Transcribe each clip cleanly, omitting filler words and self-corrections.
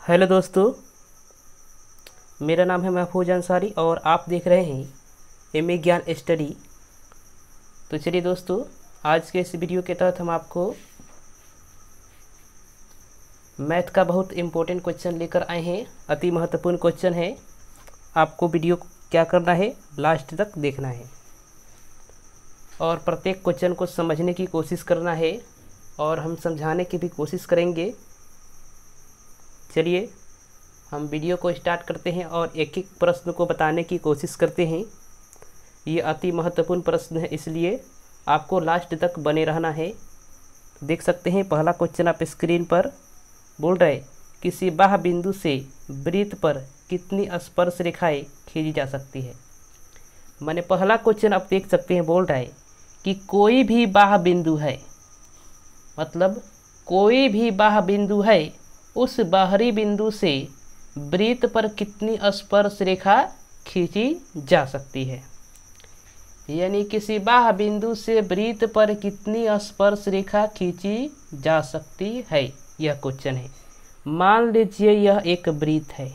Hello दोस्तों, मेरा नाम है महफूज अंसारी और आप देख रहे हैं एमए ज्ञान स्टडी। तो चलिए दोस्तों, आज के इस वीडियो के तहत हम आपको मैथ का बहुत इम्पोर्टेंट क्वेश्चन लेकर आए हैं। अति महत्वपूर्ण क्वेश्चन है। आपको वीडियो क्या करना है, लास्ट तक देखना है और प्रत्येक क्वेश्चन को समझने की कोशिश करना है और हम समझाने की भी कोशिश करेंगे। चलिए हम वीडियो को स्टार्ट करते हैं और एक एक प्रश्न को बताने की कोशिश करते हैं। ये अति महत्वपूर्ण प्रश्न है, इसलिए आपको लास्ट तक बने रहना है। देख सकते हैं पहला क्वेश्चन आप स्क्रीन पर बोल रहे, किसी बाह्य बिंदु से वृत्त पर कितनी स्पर्श रेखाएं खींची जा सकती है। मैंने पहला क्वेश्चन आप देख सकते हैं बोल रहा है कि कोई भी बाह्य बिंदु है, मतलब कोई भी बाह्य बिंदु है, उस बाहरी बिंदु से वृत्त पर कितनी स्पर्श रेखा खींची जा सकती है। यानी किसी बाह्य बिंदु से वृत्त पर कितनी स्पर्श रेखा खींची जा सकती है, यह क्वेश्चन है। मान लीजिए यह एक वृत्त है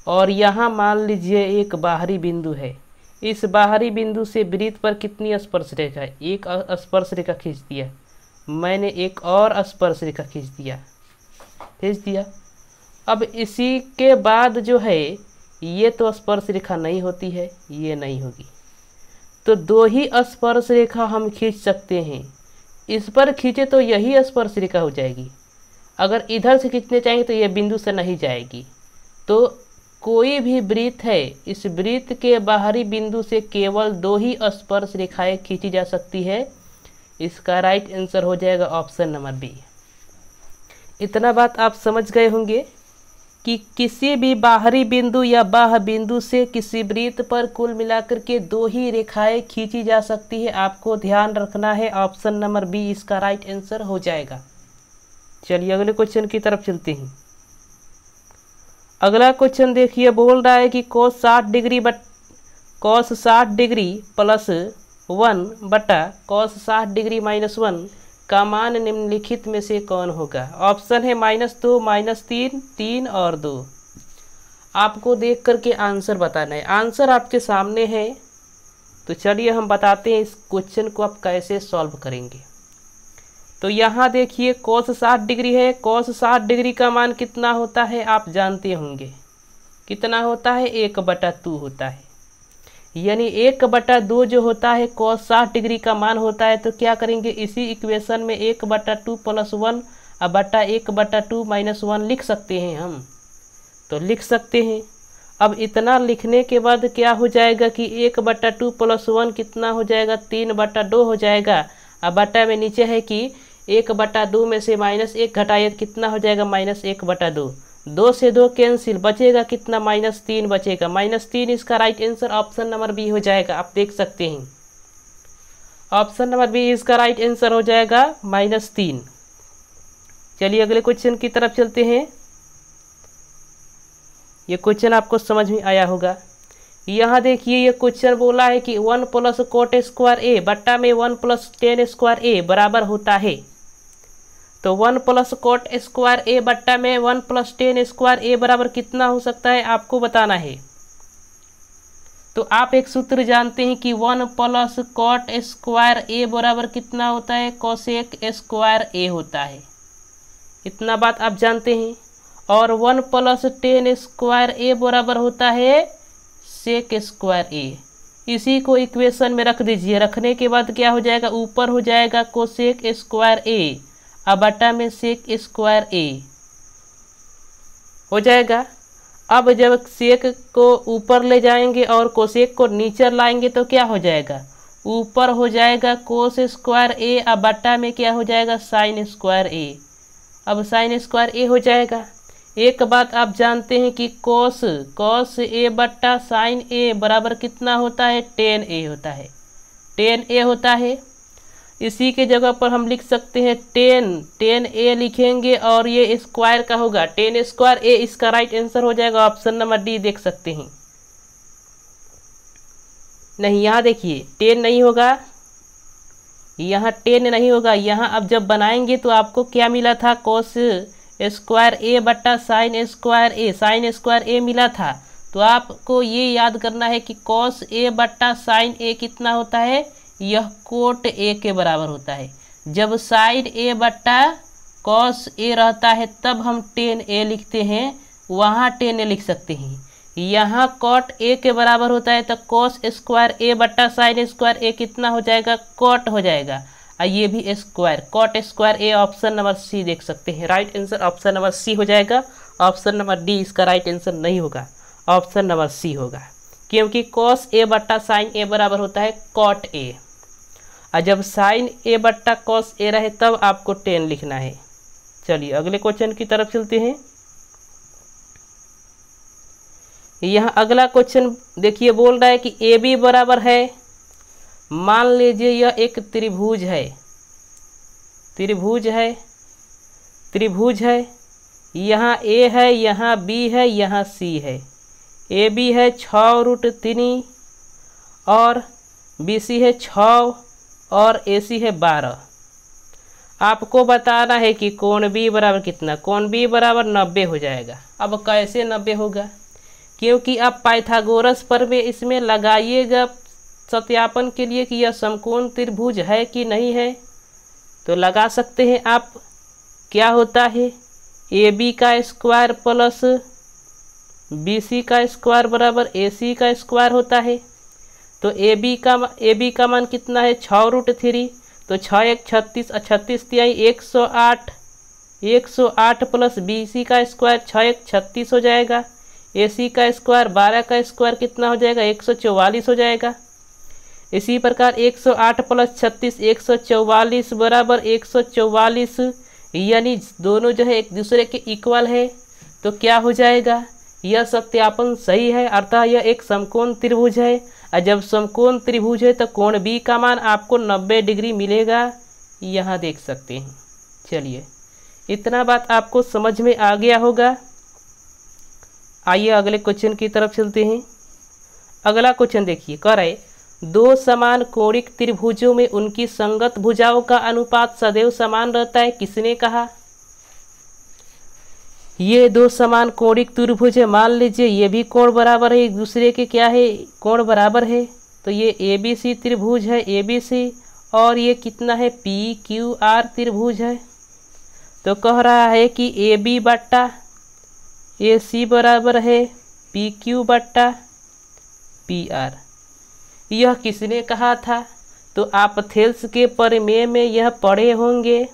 और यहाँ मान लीजिए एक बाहरी बिंदु है। इस बाहरी बिंदु से वृत्त पर कितनी स्पर्श रेखा है, एक स्पर्श रेखा खींच दिया, मैंने एक और स्पर्श रेखा खींच दिया। अब इसी के बाद जो है ये तो स्पर्श रेखा नहीं होती है, ये नहीं होगी, तो दो ही स्पर्श रेखा हम खींच सकते हैं। इस पर खींचे तो यही स्पर्श रेखा हो जाएगी। अगर इधर से खींचने चाहेंगे तो ये बिंदु से नहीं जाएगी। तो कोई भी वृत्त है, इस वृत्त के बाहरी बिंदु से केवल दो ही स्पर्श रेखाएं खींची जा सकती है। इसका राइट आंसर हो जाएगा ऑप्शन नंबर बी। इतना बात आप समझ गए होंगे कि किसी भी बाहरी बिंदु या बाह्य बिंदु से किसी वृत्त पर कुल मिलाकर के दो ही रेखाएं खींची जा सकती है। आपको ध्यान रखना है, ऑप्शन नंबर बी इसका राइट आंसर हो जाएगा। चलिए अगले क्वेश्चन की तरफ चलते हैं। अगला क्वेश्चन देखिए, बोल रहा है कि cos 60 डिग्री प्लस 1 बटा cos 60 डिग्री माइनस 1 का मान निम्नलिखित में से कौन होगा। ऑप्शन है -2, -3, 3 और 2। आपको देख करके आंसर बताना है। आंसर आपके सामने है, तो चलिए हम बताते हैं इस क्वेश्चन को आप कैसे सॉल्व करेंगे। तो यहाँ देखिए cos 60 डिग्री है। cos 60 डिग्री का मान कितना होता है आप जानते होंगे, कितना होता है, 1/2 होता है। यानी 1/2 जो होता है cos 60 डिग्री का मान होता है। तो क्या करेंगे, इसी इक्वेशन में 1/2 + 1 बटा 1/2 - 1 लिख सकते हैं हम, तो लिख सकते हैं। अब इतना लिखने के बाद क्या हो जाएगा कि 1/2 + 1 कितना हो जाएगा, 3/2 हो जाएगा। अब बटा में नीचे है कि 1/2 में से -1 घटाइए कितना हो जाएगा, -1/2। 2 से 2 कैंसिल, बचेगा कितना, -3 बचेगा। -3 इसका right answer option number B हो जाएगा। आप देख सकते हैं ऑप्शन नंबर बी इसका राइट आंसर हो जाएगा -3। चलिए अगले क्वेश्चन की तरफ चलते हैं। ये क्वेश्चन आपको समझ में आया होगा। यहाँ देखिए ये क्वेश्चन बोला है कि 1 + cot स्क्वायर ए बट्टा में 1 + tan स्क्वायर ए बराबर होता है। तो 1 + cot स्क्वायर ए बट्टा में 1 + tan स्क्वायर ए बराबर कितना हो सकता है, आपको बताना है। तो आप एक सूत्र जानते हैं कि 1 + cot स्क्वायर ए बराबर कितना होता है, cosec स्क्वायर ए होता है। इतना बात आप जानते हैं। और 1 + tan स्क्वायर ए बराबर होता है sec स्क्वायर ए। इसी को इक्वेशन में रख दीजिए। रखने के बाद क्या हो जाएगा, ऊपर हो जाएगा cosec स्क्वायर ए अब बटा में sec स्क्वायर ए हो जाएगा। अब जब सेक को ऊपर ले जाएंगे और कोसेक को नीचे लाएंगे तो क्या हो जाएगा, ऊपर हो जाएगा कोस स्क्वायर ए अब बटा में क्या हो जाएगा, साइन स्क्वायर ए। अब साइन स्क्वायर ए हो जाएगा। एक बात आप जानते हैं कि cos ए बट्टा साइन ए बराबर कितना होता है, tan ए होता है, tan ए होता है। इसी के जगह पर हम लिख सकते हैं tan ए लिखेंगे और ये स्क्वायर का होगा tan स्क्वायर ए। इसका राइट आंसर हो जाएगा ऑप्शन नंबर डी। देख सकते हैं, नहीं यहाँ देखिए tan नहीं होगा, यहाँ tan नहीं होगा। यहाँ अब जब बनाएंगे तो आपको क्या मिला था, cos स्क्वायर ए बट्टा साइन स्क्वायर ए, साइन स्क्वायर ए मिला था। तो आपको ये याद करना है कि कॉस ए बट्टा साइन ए कितना होता है, यह कोट ए के बराबर होता है। जब साइन ए बट्टा कॉस ए रहता है तब हम टेन ए लिखते हैं, वहाँ टेन ए लिख सकते हैं। यहाँ कॉट ए के बराबर होता है तो कॉस स्क्वायर ए बट्टा साइन स्क्वायर ए कितना हो जाएगा, कॉट हो जाएगा। और ये भी square, cot square A, option number C देख सकते हैं। Right answer option number C हो जाएगा। ऑप्शन नंबर डी इसका राइट आंसर नहीं होगा, ऑप्शन नंबर सी होगा, क्योंकि कॉस ए बट्टा साइन ए बराबर होता है कॉट ए। और जब साइन ए बट्टा कॉस ए रहे तब आपको टेन लिखना है। चलिए अगले क्वेश्चन की तरफ चलते हैं। यहाँ अगला क्वेश्चन देखिए, बोल रहा है कि ए बी बराबर है, मान लीजिए यह एक त्रिभुज है, त्रिभुज है, त्रिभुज है। यहाँ ए है, यहाँ बी है, यहाँ सी है। ए बी है 6√3 और बी सी है 6 और ए सी है 12। आपको बताना है कि कोण बी बराबर कितना, कोण बी बराबर 90 हो जाएगा। अब कैसे 90 होगा, क्योंकि आप पाइथागोरस प्रमेय इसमें लगाइएगा सत्यापन के लिए कि यह समकोण त्रिभुज है कि नहीं है। तो लगा सकते हैं आप। क्या होता है, ए बी का स्क्वायर प्लस बी सी का स्क्वायर बराबर ए सी का स्क्वायर होता है। तो ए बी का मान कितना है, 6√3। तो 6 1 36 और 36 तिहाई 108, 108 प्लस बी सी का स्क्वायर 6 1 36 हो जाएगा। ए सी का स्क्वायर 12 का स्क्वायर कितना हो जाएगा, 144 हो जाएगा। इसी प्रकार 108 प्लस 36 144 बराबर 144, यानी दोनों जो है एक दूसरे के इक्वल है। तो क्या हो जाएगा, यह सत्यापन सही है, अर्थात यह एक समकोण त्रिभुज है। और जब समकोण त्रिभुज है तो कोण बी का मान आपको 90 डिग्री मिलेगा, यहाँ देख सकते हैं। चलिए इतना बात आपको समझ में आ गया होगा। आइए अगले क्वेश्चन की तरफ चलते हैं। अगला क्वेश्चन देखिए, कह रहे दो समान कोणिक त्रिभुजों में उनकी संगत भुजाओं का अनुपात सदैव समान रहता है, किसने कहा। ये दो समान कोणिक त्रिभुज है, मान लीजिए ये भी कोण बराबर है, एक दूसरे के क्या है, कोण बराबर है। तो ये ए बी सी त्रिभुज है, ए बी सी, और ये कितना है, पी क्यू आर त्रिभुज है। तो कह रहा है कि ए बी बट्टा ए सी बराबर है पी क्यू बट्टा पी आर। यह किसने कहा था, तो आप थेल्स के प्रमेय में यह पढ़े होंगे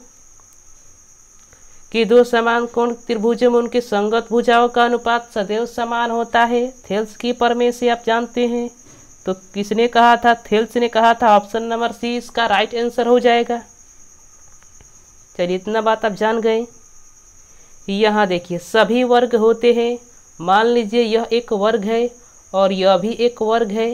कि दो समान कोण त्रिभुजों में उनके संगत भुजाओं का अनुपात सदैव समान होता है। थेल्स की प्रमेय से आप जानते हैं। तो किसने कहा था, थेल्स ने कहा था। ऑप्शन नंबर सी इसका राइट आंसर हो जाएगा। चलिए इतना बात आप जान गए। यहाँ देखिए सभी वर्ग होते हैं, मान लीजिए यह एक वर्ग है और यह भी एक वर्ग है।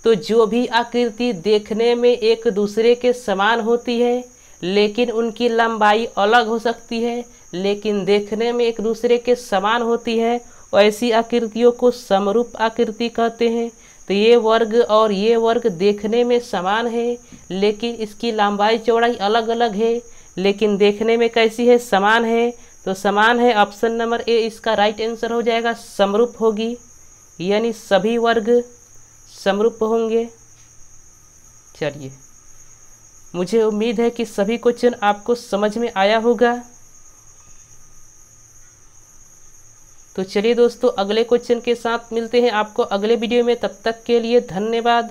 तो जो भी आकृति देखने में एक दूसरे के समान होती है लेकिन उनकी लंबाई अलग हो सकती है, लेकिन देखने में एक दूसरे के समान होती है, ऐसी आकृतियों को समरूप आकृति कहते हैं। तो ये वर्ग और ये वर्ग देखने में समान है लेकिन इसकी लंबाई चौड़ाई अलग अलग है, लेकिन देखने में कैसी है, समान है। तो समान है, ऑप्शन नंबर ए इसका राइट आंसर हो जाएगा। समरूप होगी, यानी सभी वर्ग समरूप होंगे। चलिए मुझे उम्मीद है कि सभी क्वेश्चन आपको समझ में आया होगा। तो चलिए दोस्तों अगले क्वेश्चन के साथ मिलते हैं आपको अगले वीडियो में। तब तक के लिए धन्यवाद।